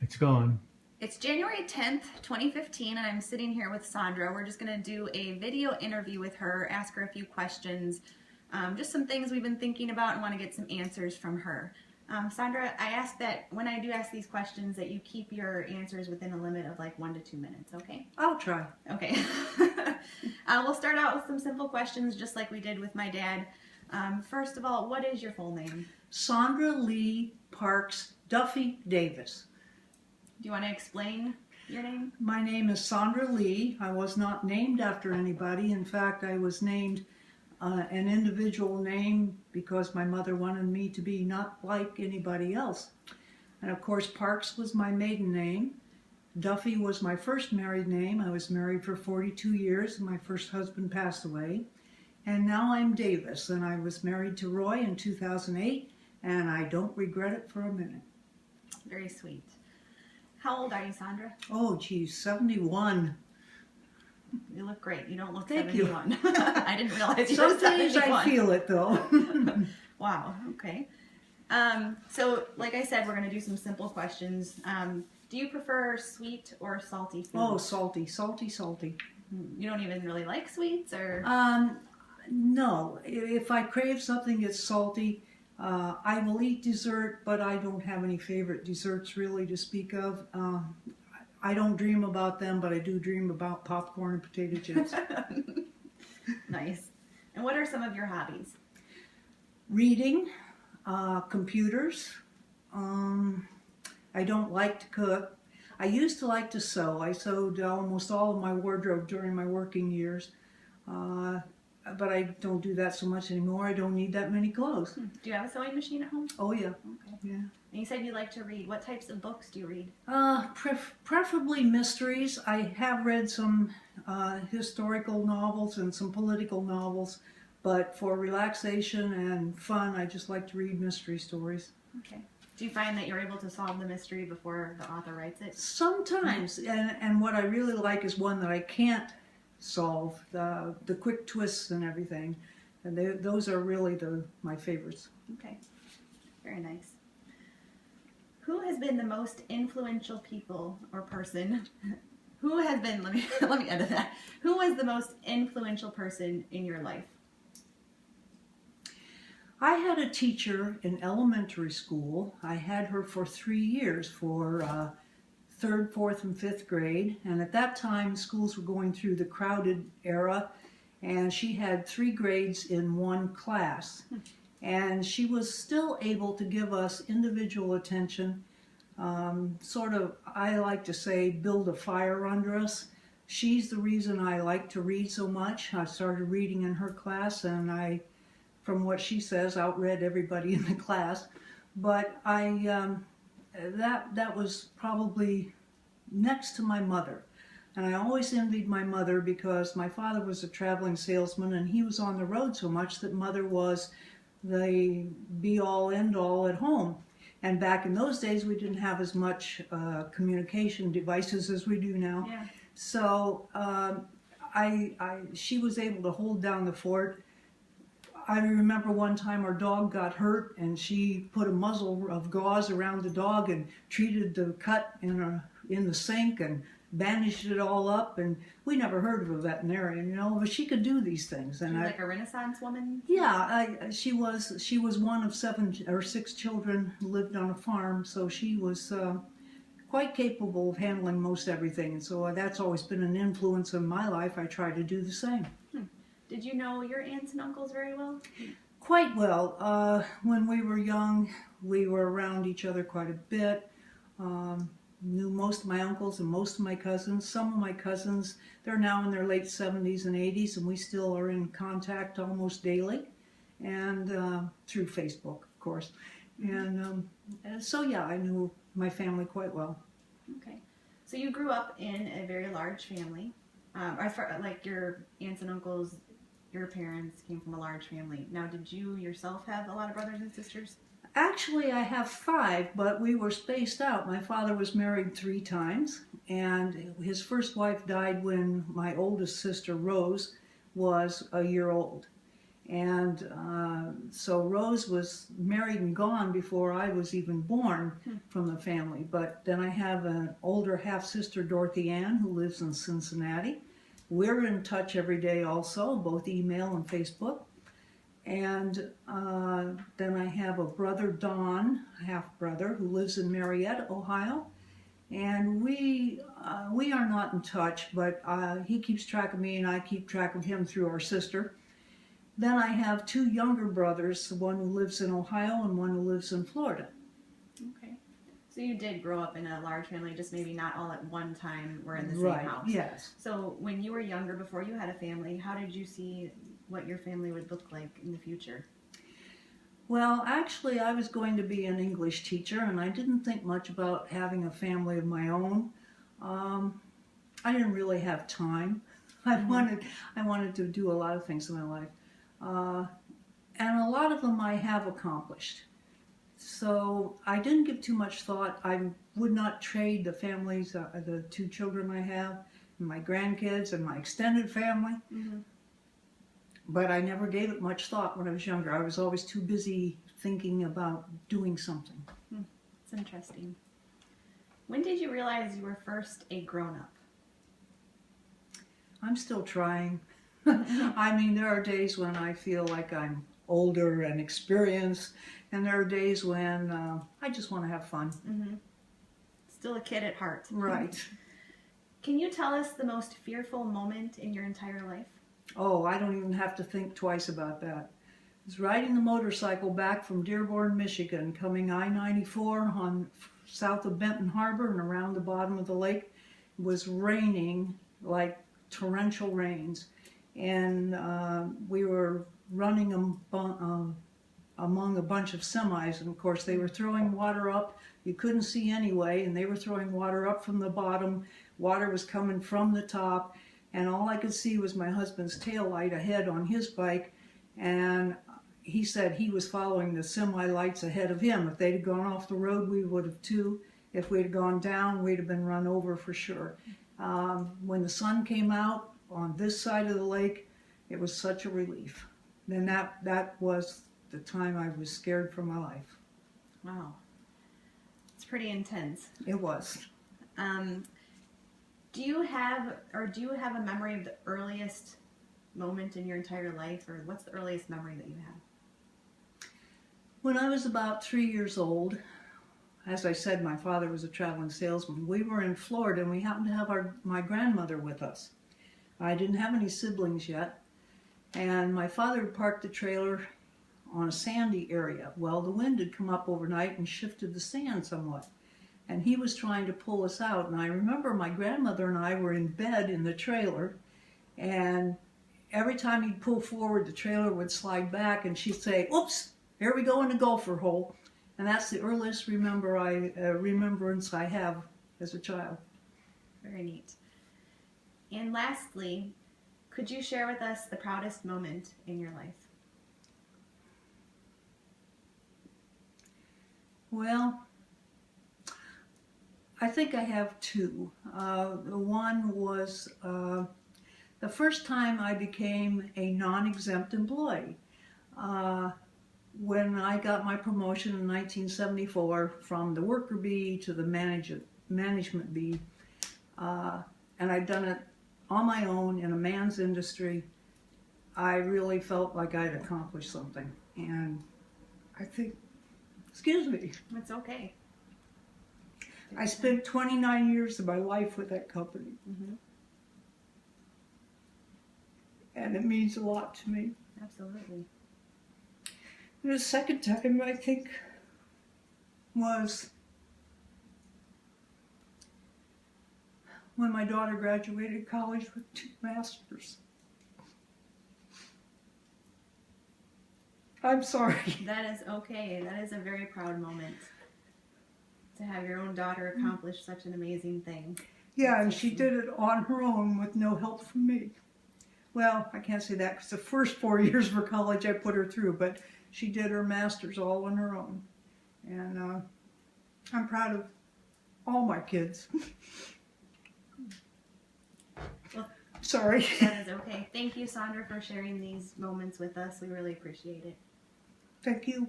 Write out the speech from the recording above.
It's going. It's January 10th, 2015, and I'm sitting here with Sondra. We're just going to do a video interview with her, ask her a few questions, just some things we've been thinking about and want to get some answers from her. Sondra, I ask that when I do ask these questions that you keep your answers within a limit of like 1 to 2 minutes, okay? I'll try. Okay. We'll start out with some simple questions just like we did with my dad. First of all, what is your full name? Sondra Lee Parks Duffy Davis. Do you want to explain your name? My name is Sondra Lee. I was not named after anybody. In fact, I was named an individual name because my mother wanted me to be not like anybody else. And of course, Parks was my maiden name. Duffy was my first married name. I was married for 42 years and my first husband passed away. And now I'm Davis, and I was married to Roy in 2008, and I don't regret it for a minute. Very sweet. How old are you, Sondra? Oh, geez, 71. You look great. You don't look Thank 71. You. I didn't realize you were 71. Some days I feel it, though. Wow, okay. So, like I said, we're going to do some simple questions. Do you prefer sweet or salty food? Oh, salty, salty, salty. You don't even really like sweets, or? No. If I crave something that's salty, I will eat dessert, but I don't have any favorite desserts really to speak of. I don't dream about them, but I do dream about popcorn and potato chips. Nice. And what are some of your hobbies? Reading, computers. I don't like to cook. I used to like to sew. I sewed almost all of my wardrobe during my working years. But I don't do that so much anymore. I don't need that many clothes. Do you have a sewing machine at home? Oh, yeah. Okay. Yeah. And you said you like to read. What types of books do you read? Preferably mysteries. I have read some historical novels and some political novels, but for relaxation and fun, I just like to read mystery stories. Okay. Do you find that you're able to solve the mystery before the author writes it? Sometimes, and what I really like is one that I can't solve, the quick twists and everything, and those are really my favorites. Okay, very nice. Who has been the most influential people or person? Who has been? Let me edit that. Who was the most influential person in your life? I had a teacher in elementary school. I had her for 3 years, for 3rd, 4th, and 5th grade, and at that time schools were going through the crowded era, and she had 3 grades in one class, and she was still able to give us individual attention, sort of, I like to say, build a fire under us. She's the reason I like to read so much. I started reading in her class, and I, from what she says, outread everybody in the class, but that was probably next to my mother. And I always envied my mother because my father was a traveling salesman and he was on the road so much that mother was the be-all, end-all at home. And back in those days we didn't have as much communication devices as we do now. Yeah. So she was able to hold down the fort. I remember one time our dog got hurt and she put a muzzle of gauze around the dog and treated the cut in the sink and bandaged it all up, and we never heard of a veterinarian, you know, but she could do these things. And she was like a Renaissance woman? Yeah, she was one of 7 or 6 children who lived on a farm, so she was quite capable of handling most everything, and so that's always been an influence in my life. I try to do the same. Did you know your aunts and uncles very well? Quite well. When we were young, we were around each other quite a bit. Knew most of my uncles and most of my cousins. Some of my cousins, they're now in their late 70s and 80s, and we still are in contact almost daily, and through Facebook, of course. And so, yeah, I knew my family quite well. Okay. So you grew up in a very large family. As far like your aunts and uncles, your parents came from a large family. Now, did you yourself have a lot of brothers and sisters? Actually, I have 5, but we were spaced out. My father was married 3 times, and his first wife died when my oldest sister, Rose, was a year old. And so Rose was married and gone before I was even born from the family. But then I have an older half-sister, Dorothy Ann, who lives in Cincinnati. We're in touch every day also, both email and Facebook. And then I have a brother, Don, half-brother, who lives in Marietta, Ohio. And we are not in touch, but he keeps track of me and I keep track of him through our sister. Then I have two younger brothers, one who lives in Ohio and one who lives in Florida. Okay. So you did grow up in a large family, just maybe not all at one time were in the same Right, house. yes. So when you were younger, before you had a family, how did you see what your family would look like in the future? Well, actually, I was going to be an English teacher, and I didn't think much about having a family of my own. I didn't really have time. I wanted to do a lot of things in my life. And a lot of them I have accomplished. So I didn't give too much thought. I would not trade the families, the two children I have, and my grandkids and my extended family. Mm-hmm. But I never gave it much thought when I was younger. I was always too busy thinking about doing something. It's interesting. When did you realize you were first a grown-up? I'm still trying. I mean, there are days when I feel like I'm older and experienced, and there are days when I just want to have fun. Mm-hmm. Still a kid at heart. Right. Can you tell us the most fearful moment in your entire life? Oh, I don't even have to think twice about that. I was riding the motorcycle back from Dearborn, Michigan, coming I-94 on south of Benton Harbor and around the bottom of the lake. It was raining like torrential rains. And we were running among a bunch of semis, and of course they were throwing water up. You couldn't see anyway, and they were throwing water up from the bottom. Water was coming from the top, and all I could see was my husband's tail light ahead on his bike, and he said he was following the semi lights ahead of him. If they'd have gone off the road, we would have too. If we'd have gone down, we'd have been run over for sure. When the sun came out on this side of the lake, it was such a relief. Then that was the time I was scared for my life. Wow. It's pretty intense. It was. Do you have a memory of the earliest moment in your entire life, or what's the earliest memory that you have? When I was about 3 years old, as I said, my father was a traveling salesman. We were in Florida, and we happened to have my grandmother with us. I didn't have any siblings yet, and my father had parked the trailer on a sandy area. Well, the wind had come up overnight and shifted the sand somewhat, and he was trying to pull us out. And I remember my grandmother and I were in bed in the trailer, and every time he'd pull forward, the trailer would slide back, and she'd say, "Oops, here we go in the gopher hole." And that's the earliest remembrance I have as a child. Very neat. And lastly, could you share with us the proudest moment in your life? Well, I think I have two. One was the first time I became a non-exempt employee. When I got my promotion in 1974 from the worker bee to the management bee, and I'd done it on my own in a man's industry, I really felt like I'd accomplished something. And I think, excuse me. It's okay. I spent 29 years of my life with that company. Mm-hmm. And it means a lot to me. Absolutely. And the second time, I think, was when my daughter graduated college with 2 masters. I'm sorry. That is okay. That is a very proud moment to have your own daughter accomplish such an amazing thing. Yeah, and she did it on her own with no help from me. Well, I can't say that because the first 4 years for college I put her through, but she did her master's all on her own. And I'm proud of all my kids. Well, Sorry. That is okay. Thank you, Sondra, for sharing these moments with us. We really appreciate it. Thank you.